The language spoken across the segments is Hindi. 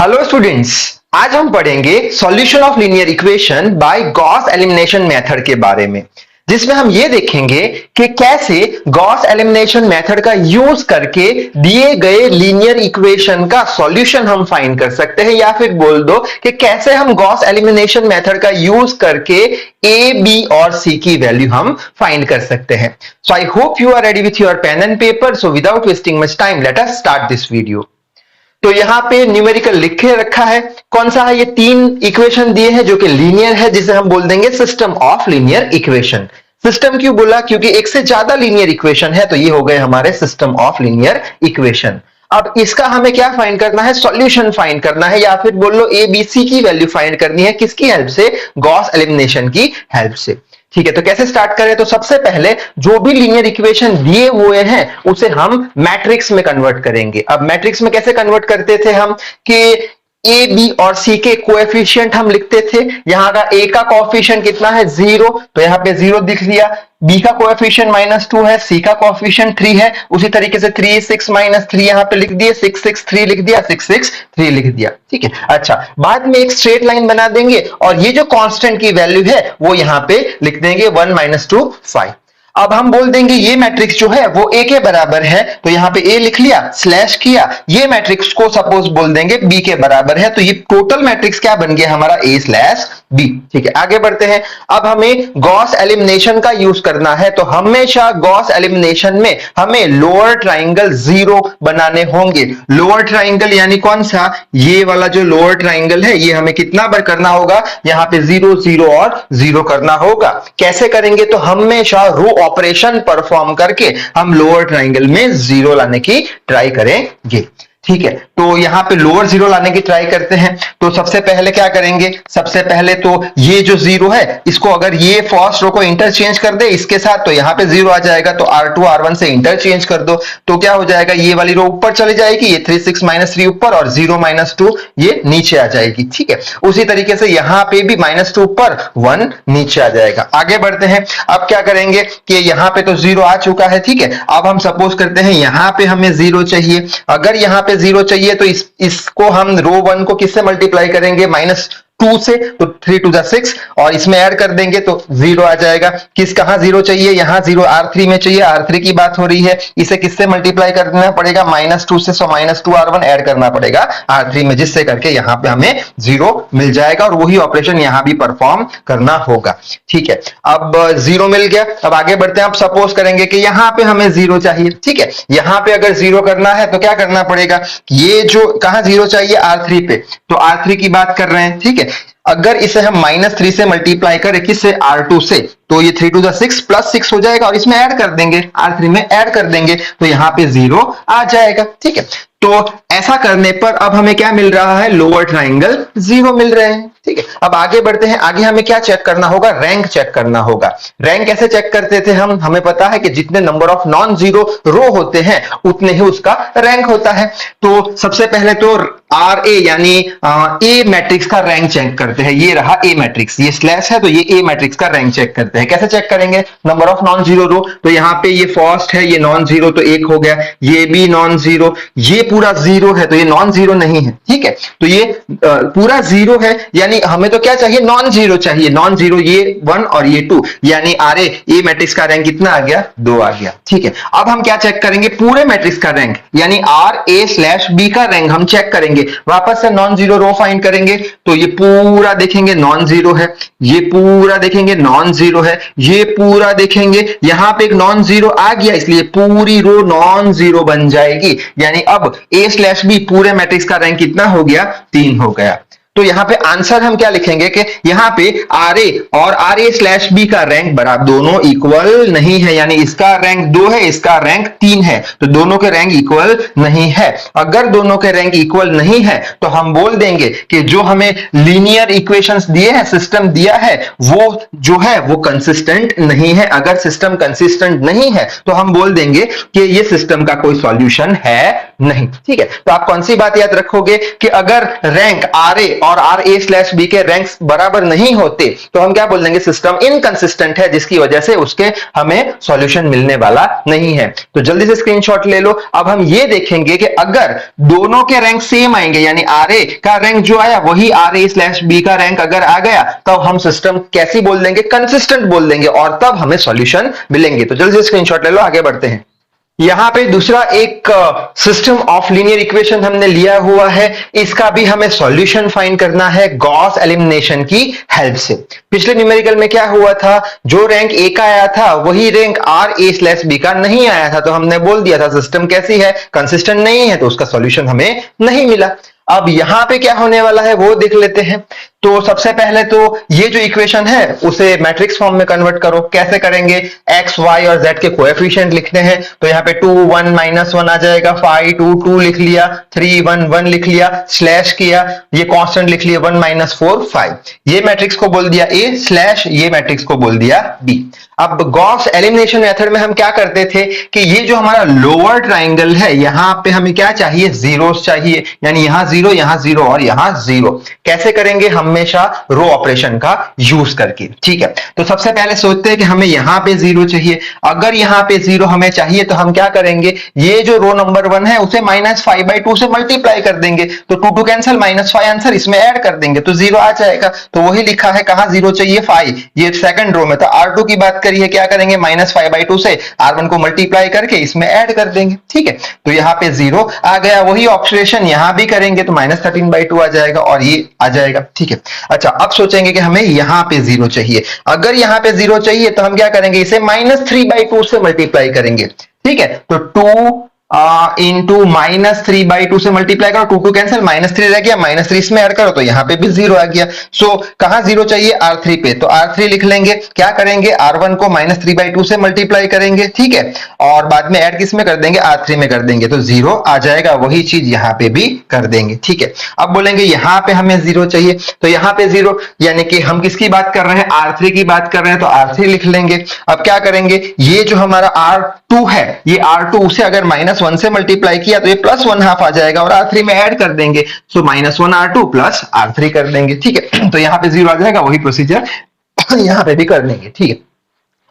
हेलो स्टूडेंट्स, आज हम पढ़ेंगे solution of linear equation by Gauss elimination method के बारे में, जिसमें हम ये देखेंगे कि कैसे गॉस एलिमिनेशन मेथड का यूज करके दिए गए लीनियर इक्वेशन का सॉल्यूशन हम फाइंड कर सकते हैं, या फिर बोल दो कि कैसे हम गॉस एलिमिनेशन मेथड का यूज करके ए, बी और सी की वैल्यू हम फाइंड कर सकते हैं। So I hope you are ready with your pen and paper. So without wasting much time, let us start this video. तो यहां पे न्यूमेरिकल लिख के रखा है, कौन सा है? ये तीन इक्वेशन दिए हैं जो कि लीनियर है, जिसे हम बोल देंगे system of linear equation. System क्यों बोला? क्योंकि एक से ज्यादा लीनियर इक्वेशन है, तो ये हो गए हमारे सिस्टम ऑफ लीनियर इक्वेशन। अब इसका हमें क्या फाइंड करना है? सॉल्यूशन फाइंड करना है, या फिर बोल लो ए बी सी की वैल्यू फाइंड करनी है। किसकी हेल्प से? गॉस एलिमिनेशन की हेल्प से। ठीक है, तो कैसे स्टार्ट करें? तो सबसे पहले जो भी लीनियर इक्वेशन दिए हुए हैं उसे हम मैट्रिक्स में कन्वर्ट करेंगे। अब मैट्रिक्स में कैसे कन्वर्ट करते थे हम कि ए, बी और सी के कोएफिशिएंट हम लिखते थे। यहां का ए का कोएफिशिएंट कितना है? 0, तो यहां पे 0 दिख लिया। बी का कोएफिशिएंट -2 है, सी का कोएफिशिएंट 3 है। उसी तरीके से 3 6 -3 यहां पे लिख दिए, 6 6 3 लिख दिया, 6 6 3 लिख दिया। ठीक है, अच्छा, बाद में एक स्ट्रेट लाइन बना देंगे और ये जो कांस्टेंट की वैल्यू है वो यहां पे लिख देंगे 1 -2 5। अब हम बोल देंगे ये मैट्रिक्स जो है वो ए के बराबर है, तो यहां पे ए लिख लिया, स्लैश किया। ये मैट्रिक्स को सपोज बोल देंगे बी के बराबर है, तो ये टोटल मैट्रिक्स क्या बन गया हमारा? A slash B. ठीक है, आगे बढ़ते हैं। अब हमें गॉस एलिमिनेशन का यूज करना है, तो हमेशा गॉस एलिमिनेशन में हमें लोअर ट्राइंगल 0 बनाने होंगे। लोअर ट्राइंगल यानी कौन सा? ये वाला जो लोअर ट्राइंगल है, ये हमें कितना बार करना होगा? यहां पे 0 0 और 0 करना होगा। कैसे करेंगे? तो हमेशा रो ऑपरेशन परफॉर्म करके हम लोअर ट्राइंगल में 0 लाने की ट्राई करेंगे। ठीक है, तो यहां पे लोअर 0 लाने की ट्राई करते हैं। तो सबसे पहले क्या करेंगे? सबसे पहले तो ये जो 0 है, इसको अगर ये फर्स्ट रो को इंटरचेंज कर दे इसके साथ, तो यहां पे 0 आ जाएगा। तो R2 R1 से इंटरचेंज कर दो, तो क्या हो जाएगा? ये वाली रो ऊपर चली जाएगी, ये 3 6 -3 ऊपर और 0 -2 ये नीचे आ जाएगी। ठीक है, उसी तरीके से यहां पे भी -2 ऊपर 1 नीचे आ जाएगा। आगे बढ़ते हैं। अब क्या करेंगे कि यहां पे तो 0 आ चुका है। ठीक है, अब हम सपोज करते हैं यहां पे हमें 0 चाहिए। अगर यहां पे 0 चाहिए तो इसको हम रो 1 को किससे मल्टीप्लाई करेंगे? -2 से, तो 3 2 6 और इसमें ऐड कर देंगे तो 0 आ जाएगा। कहां 0 चाहिए? यहां 0 R3 में चाहिए। R3 की बात हो रही है, इसे किससे मल्टीप्लाई करना पड़ेगा? -2 से, सो -2 R1 ऐड करना पड़ेगा R3 में, जिससे करके यहां पे हमें 0 मिल जाएगा और वही ऑपरेशन यहां भी परफॉर्म करना होगा। ठीक है, अब 0 मिल गया। अब आगे बढ़ते हैं। अब सपोज करेंगे कि यहां पे हमें 0 चाहिए। ठीक है, यहां पे अगर 0 करना है तो क्या करना पड़ेगा? ये जो कहां 0 चाहिए? R3 पे, तो R3 की बात कर रहे हैं। ठीक है, अगर इसे हम -3 से मल्टीप्लाई करें, किससे? R2 से, तो ये 3 2 6 +6 हो जाएगा और इसमें ऐड कर देंगे, R3 में ऐड कर देंगे, तो यहां पे 0 आ जाएगा। ठीक है, तो ऐसा करने पर अब हमें क्या मिल रहा है? लोअर ट्राइंगल 0 मिल रहे हैं। ठीक है, अब आगे बढ़ते हैं। आगे हमें क्या चेक करना होगा? रैंक चेक करना होगा। रैंक कैसे चेक करते थे हम? हमें पता है कि जितने नंबर ऑफ नॉन जीरो रो होते हैं उतने ही उसका रैंक होता है। तो सबसे पहले तो आर ए यानी ए मैट्रिक्स का रैंक चेक करते हैं। ये रहा ए मैट्रिक्स, ये स्लैश है, तो ये ए मैट्रिक्स का रैंक चेक करते हैं। कैसे चेक करेंगे? नंबर ऑफ नॉन जीरो रो, तो यहां पे ये फर्स्ट है, ये नॉन जीरो, तो 1 हो गया। ये भी नॉन जीरो, ये पूरा 0 है, तो ये नॉन जीरो नहीं है। ठीक है, तो ये पूरा 0 है, यानी हमें तो क्या चाहिए? नॉन जीरो चाहिए। नॉन जीरो ये 1 और ये 2, यानी आर ए मैट्रिक्स का रैंक कितना आ गया? 2 आ गया। ठीक है, अब हम क्या चेक करेंगे? पूरे मैट्रिक्स का रैंक, यानी आर ए स्लैश बी का रैंक हम चेक करेंगे। वापस से नॉन जीरो रो फाइंड करेंगे, तो ये पूरा देखेंगे नॉन जीरो है, ये पूरा देखेंगे नॉन जीरो है, ये पूरा देखेंगे यहां पे एक नॉन जीरो आ गया, इसलिए पूरी रो नॉन जीरो बन जाएगी। यानी अब ए स्लैश बी पूरे मैट्रिक्स का रैंक कितना हो गया? 3 हो गया। तो यहां पे आंसर हम क्या लिखेंगे कि यहां पे आर ए और आर ए स्लैश बी का रैंक बराबर, दोनों इक्वल नहीं है, यानी इसका रैंक 2 है, इसका रैंक 3 है, तो दोनों के रैंक इक्वल नहीं है। अगर दोनों के रैंक इक्वल नहीं है तो हम बोल देंगे कि जो हमें लीनियर इक्वेशंस दिए हैं, सिस्टम दिया है, वो जो है वो कंसिस्टेंट नहीं है। अगर सिस्टम कंसिस्टेंट नहीं है तो हम बोल देंगे कि ये सिस्टम का कोई सॉल्यूशन है नहीं। ठीक है, तो आप कौन सी बात याद रखोगे कि अगर रैंक आर ए और आर ए स्लैश बी के रैंक्स बराबर नहीं होते तो हम क्या बोल देंगे, सिस्टम इनकंसिस्टेंट है, जिसकी वजह से उसके हमें सॉल्यूशन मिलने वाला नहीं है। तो जल्दी से स्क्रीनशॉट ले लो। अब हम ये देखेंगे कि अगर दोनों के रैंक सेम आएंगे, यानी आर ए का रैंक जो आया वही आर ए स्लैश बी का रैंक अगर आ गया, तब हम सिस्टम कैसी बोल देंगे, कंसिस्टेंट बोल देंगे, और तब हमें सॉल्यूशन मिलेंगे। तो जल्दी से स्क्रीनशॉट ले लो, आगे बढ़ते हैं। यहां पे दूसरा एक सिस्टम ऑफ लीनियर इक्वेशन हमने लिया हुआ है, इसका भी हमें सॉल्यूशन फाइंड करना है गॉस एलिमिनेशन की हेल्प से। पिछले न्यूमेरिकल में क्या हुआ था, जो रैंक ए का आया था वही rank R A slash B का नहीं आया था, तो हमने बोल दिया था सिस्टम कैसी है, कंसिस्टेंट नहीं है, तो उसका सॉल्यूशन हमें नहीं मिला। अब यहां पे क्या होने वाला है वो देख लेते हैं। तो सबसे पहले तो ये जो इक्वेशन है उसे मैट्रिक्स फॉर्म में कन्वर्ट करो। कैसे करेंगे, एक्स वाई और जेड के कोएफिशिएंट लिखने हैं, तो यहाँ पे 2 1 -1 आ जाएगा, 5 2 2 लिख लिया, 3 1 1 लिख लिया, स्लैश किया, ये कांस्टेंट लिख लिया 1 -4 5। ये मैट्रिक्स को बोल दिया ए, स्लैश ये मैट्रिक्स को बोल दिया बी। अब गॉस एलिमिनेशन मेथड में हम क्या करते थे कि ये जो हमारा लोअर ट्राइंगल है यहां पे हमें क्या चाहिए, जीरोस चाहिए, यानी यहां जीरो और यहां जीरो। कैसे करेंगे, हमेशा रो ऑपरेशन का यूज करके। ठीक है, तो सबसे पहले सोचते हैं कि हमें यहां पे जीरो चाहिए। अगर यहां पे जीरो हमें चाहिए तो हम क्या करेंगे, ये जो रो नंबर 1 है उसे -5/2 से मल्टीप्लाई कर देंगे, तो 2 2 कैंसिल, -5 आंसर, इसमें ऐड कर देंगे तो जीरो आ जाएगा। तो वही लिखा है, कहां जीरो चाहिए, 5, ये सेकंड रो में। तो R2 की बात करिए, क्या करेंगे, -5/2 से R1 को मल्टीप्लाई करके इसमें ऐड कर देंगे। ठीक है, तो यहां पे जीरो आ गया। वही ऑपरेशन यहां भी करेंगे तो -13/2 आ जाएगा और ये आ जाएगा। ठीक है, अच्छा अब सोचेंगे कि हमें यहां पे जीरो चाहिए। अगर यहां पे जीरो चाहिए तो हम क्या करेंगे, इसे -3/2 से मल्टीप्लाई करेंगे। ठीक है, तो 2 इंटू -3/2 से मल्टीप्लाई करो, 2 2 कैंसिल, -3 रह गया, -3 इसमें ऐड करो तो यहां पे भी जीरो आ गया। सो कहां जीरो चाहिए, R3 पे, तो R3 लिख लेंगे। क्या करेंगे, R1 को -3/2 से मल्टीप्लाई करेंगे, ठीक है, और बाद में ऐड किस में कर देंगे, R3 में कर देंगे, तो जीरो आ जाएगा। वही चीज यहां पे भी कर देंगे। ठीक है, अब बोलेंगे यहां पे हमें जीरो चाहिए, तो यहां पे जीरो, यानी कि हम किसकी बात कर रहे हैं, R3 की बात कर रहे हैं, तो R3 लिख लेंगे। अब क्या करेंगे, ये जो हमारा R2 है, ये R2 से अगर -1 से मल्टीप्लाई किया तो ये +1/2 आ जाएगा और R3 में ऐड कर देंगे, सो -1 R2 प्लस R3 कर देंगे। ठीक है, तो यहां पे जीरो आ जाएगा। वही प्रोसीजर यहां पे भी कर देंगे। ठीक है,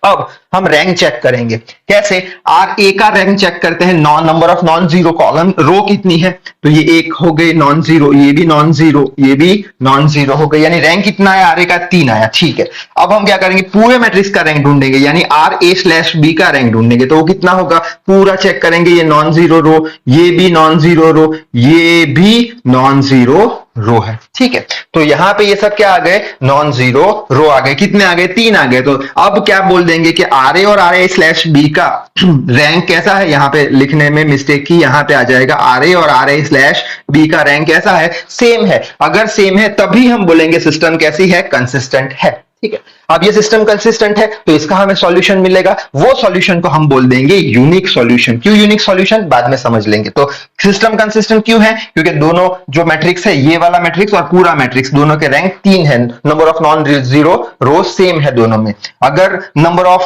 अब हम रैंक चेक करेंगे। कैसे, आर ए का रैंक चेक करते हैं, number of non zero column, row कितनी है, तो ये एक हो गई नॉन जीरो, ये भी नॉन जीरो, ये भी नॉन जीरो हो गई, यानी रैंक कितना है, आर ए का 3 आया। ठीक है, अब हम क्या करेंगे, पूरे मैट्रिक्स का रैंक ढूंढेंगे, यानी आर ए स्लैश बी का रैंक ढूंढेंगे, तो वो कितना होगा, पूरा चेक करेंगे, ये नॉन जीरो रो, ये भी नॉन जीरो रो, ये भी नॉन जीरो रो है। ठीक है, तो यहां पे ये सब क्या आ गए, नॉन जीरो रो आ गए। कितने आ गए, 3 आ गए। तो अब क्या बोल देंगे कि आर ए और आर ए स्लैश बी का रैंक कैसा है, यहां पे लिखने में मिस्टेक की, यहां पे आ जाएगा आर ए और आर ए स्लैश बी का रैंक कैसा है, सेम है। अगर सेम है तभी हम बोलेंगे सिस्टम कैसी है, कंसिस्टेंट है। ठीक है, अब ये सिस्टम कंसिस्टेंट है तो इसका हमें सॉल्यूशन मिलेगा। वो सॉल्यूशन को हम बोल देंगे यूनिक सॉल्यूशन। क्यों यूनिक सॉल्यूशन, बाद में समझ लेंगे। तो सिस्टम कंसिस्टेंट क्यों है, क्योंकि दोनों जो मैट्रिक्स है, ये वाला मैट्रिक्स और पूरा मैट्रिक्स, दोनों के रैंक 3 है, number of non zero row same है दोनों में। अगर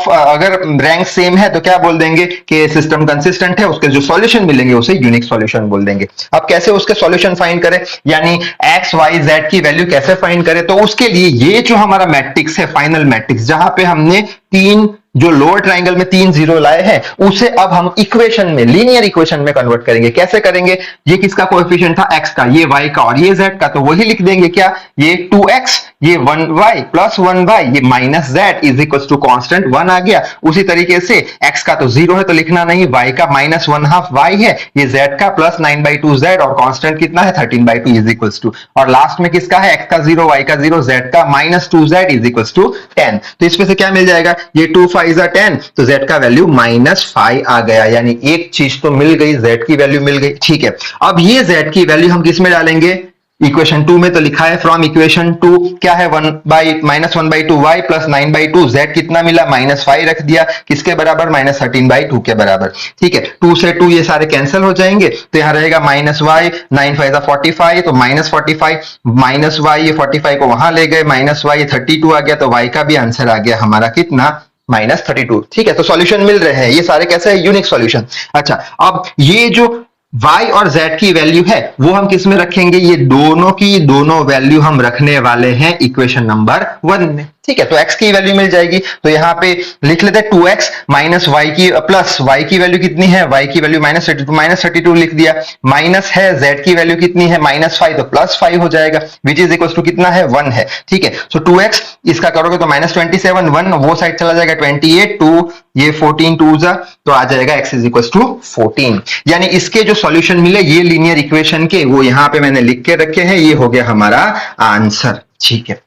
अगर रैंक सेम है तो क्या बोल देंगे कि सिस्टम कंसिस्टेंट है, उसके जो सॉल्यूशन मिलेंगे उसे यूनिक सॉल्यूशन बोल देंगे। अब कैसे उसके सॉल्यूशन फाइंड करें, यानी एक्स वाई जेड की वैल्यू कैसे फाइंड करें, तो उसके लिए ये जो हमारा मैट्रिक्स है, फाइनल मैट्रिक्स, जहां पे हमने 3 जो लोअर ट्राइंगल में 3 जीरो लाए हैं, उसे अब हम इक्वेशन में, लीनियर इक्वेशन में कन्वर्ट करेंगे। कैसे करेंगे, ये किसका कोएफिशिएंट था, x का, ये y का और ये z का, तो वही लिख देंगे क्या, ये 2x, ये 1y प्लस 1y, ये minus z is equal to constant 1 आ गया। उसी तरीके से x का तो जीरो है तो लिखना नहीं, y का -1/2 y है, ये z का +9/2 z और कांस्टेंट कितना है 13/2 इज इक्वल टू, और लास्ट में किसका है, x का 0, y का 0, z का -2z इज इक्वल टू 10। तो इसमें से क्या मिल जाएगा, ये 2 5 10, तो z का वैल्यू -5 आ गया, यानी एक चीज तो मिल गई, z की वैल्यू मिल गई। ठीक है, अब ये z की वैल्यू हम किस में डालेंगे, इक्वेशन 2 में, तो लिखा है फ्रॉम इक्वेशन 2 क्या है, -1/2 y प्लस 9/2 z कितना मिला, -5 रख दिया, किसके बराबर, -13/2 के बराबर। ठीक है, 2 से 2 ये सारे कैंसिल हो जाएंगे, तो यहां रहेगा -y, 9 5 45, तो -45 -y, ये 45 को वहां ले गए, -y ये 32 आ गया, तो y का भी आंसर आ गया हमारा कितना, -32। ठीक है, तो सॉल्यूशन मिल रहे हैं ये सारे, कैसे है, यूनिक सॉल्यूशन। अच्छा, अब ये जो y और z की वैल्यू है वो हम किस में रखेंगे, ये दोनों की दोनों वैल्यू हम रखने वाले हैं इक्वेशन नंबर 1 में। ठीक है, तो x की वैल्यू मिल जाएगी, तो यहां पे लिख लेते हैं 2x माइनस y की प्लस y की वैल्यू कितनी है, y की वैल्यू -32 लिख दिया, माइनस है z की वैल्यू कितनी है -5, तो +5 हो जाएगा, विच इज इक्वल टू कितना है 1 है। ठीक है, सो 2x इसका करोगे तो -27, 1 वो साइड चला जाएगा 28, 2 ये 14 2 जा, तो आ जाएगा x इज इक्वल टू 14। यानी इसके जो सॉल्यूशन मिले ये लीनियर इक्वेशन के, वो यहां पे मैंने लिख के रखे हैं, ये हो गया हमारा आंसर। ठीक है,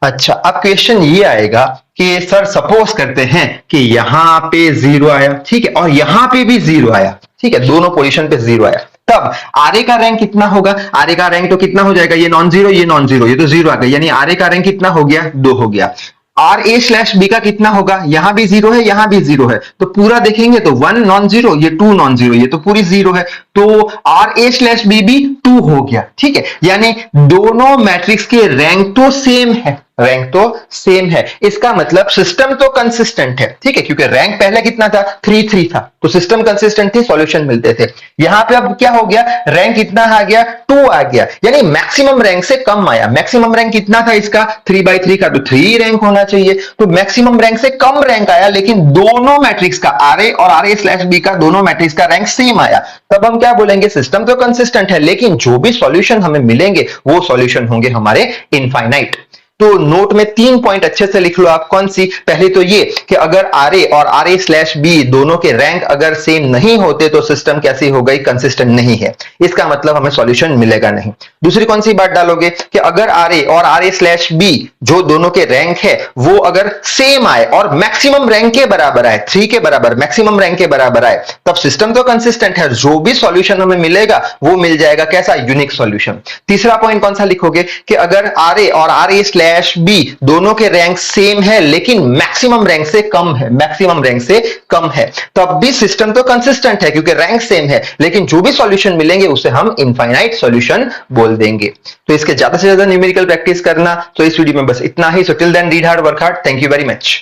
अच्छा अब क्वेश्चन ये आएगा कि सर सपोज करते हैं कि यहां पे 0 आया, ठीक है, और यहां पे भी 0 आया, ठीक है, दोनों पोजीशन पे 0 आया, तब आरए का रैंक कितना होगा, आरए का रैंक तो कितना हो जाएगा, ये नॉन जीरो, ये नॉन जीरो, ये तो 0 आ गया, यानी आरए का रैंक कितना हो गया, 2 हो गया। आर ए स्लैश बी का कितना होगा, यहां भी 0 है, यहां भी 0 है, तो पूरा देखेंगे तो 1 नॉन जीरो, ये 2 नॉन जीरो, ये तो पूरी 0 है, तो आर ए स्लैश बी भी 2 हो गया। ठीक है, यानी दोनों मैट्रिक्स के रैंक तो सेम है, रैंक तो सेम है, इसका मतलब सिस्टम तो कंसिस्टेंट है। ठीक है, क्योंकि रैंक पहले कितना था, 3 3 था, तो सिस्टम कंसिस्टेंट थी, सॉल्यूशन मिलते थे। यहां पे अब क्या हो गया, रैंक कितना आ गया, 2 आ गया, यानी मैक्सिमम रैंक से कम आया। मैक्सिमम रैंक कितना था इसका, 3/3 का, तो 3 रैंक होना चाहिए, तो मैक्सिमम रैंक से कम रैंक आया, लेकिन दोनों मैट्रिक्स का आरए और आरए स्लैश बी का दोनों मैट्रिक्स का रैंक सेम आया, तब हम क्या बोलेंगे, सिस्टम तो कंसिस्टेंट है, लेकिन जो भी सॉल्यूशन हमें मिलेंगे वो सॉल्यूशन होंगे हमारे इनफाइनाइट। तो नोट में 3 पॉइंट अच्छे से लिख लो आप, कौन सी, पहले तो ये कि अगर आरए और आरए स्लैश बी दोनों के रैंक अगर सेम नहीं होते तो सिस्टम कैसी हो गई, कंसिस्टेंट नहीं है, इसका मतलब हमें सॉल्यूशन मिलेगा नहीं। दूसरी कौन सी बात डालोगे कि अगर आरए और आरए स्लैश बी जो दोनों के रैंक है वो अगर सेम आए और मैक्सिमम रैंक के बराबर आए, 3 के बराबर, मैक्सिमम रैंक के बराबर आए, तब सिस्टम तो कंसिस्टेंट है, जो भी सॉल्यूशन हमें मिलेगा वो मिल जाएगा कैसा, यूनिक सॉल्यूशन। तीसरा पॉइंट कौन सा लिखोगे कि अगर आरए और आरए स्लैश बी दोनों के रैंक सेम है लेकिन मैक्सिमम रैंक से कम है, मैक्सिमम रैंक से कम है, तब भी सिस्टम तो कंसिस्टेंट है क्योंकि रैंक सेम है, लेकिन जो भी सॉल्यूशन मिलेंगे उसे हम इनफाइनाइट सॉल्यूशन बोल देंगे। तो इसके ज्यादा से ज्यादा न्यूमेरिकल प्रैक्टिस करना। तो इस वीडियो में बस इतना ही। So till then read hard, work hard. Thank you very much.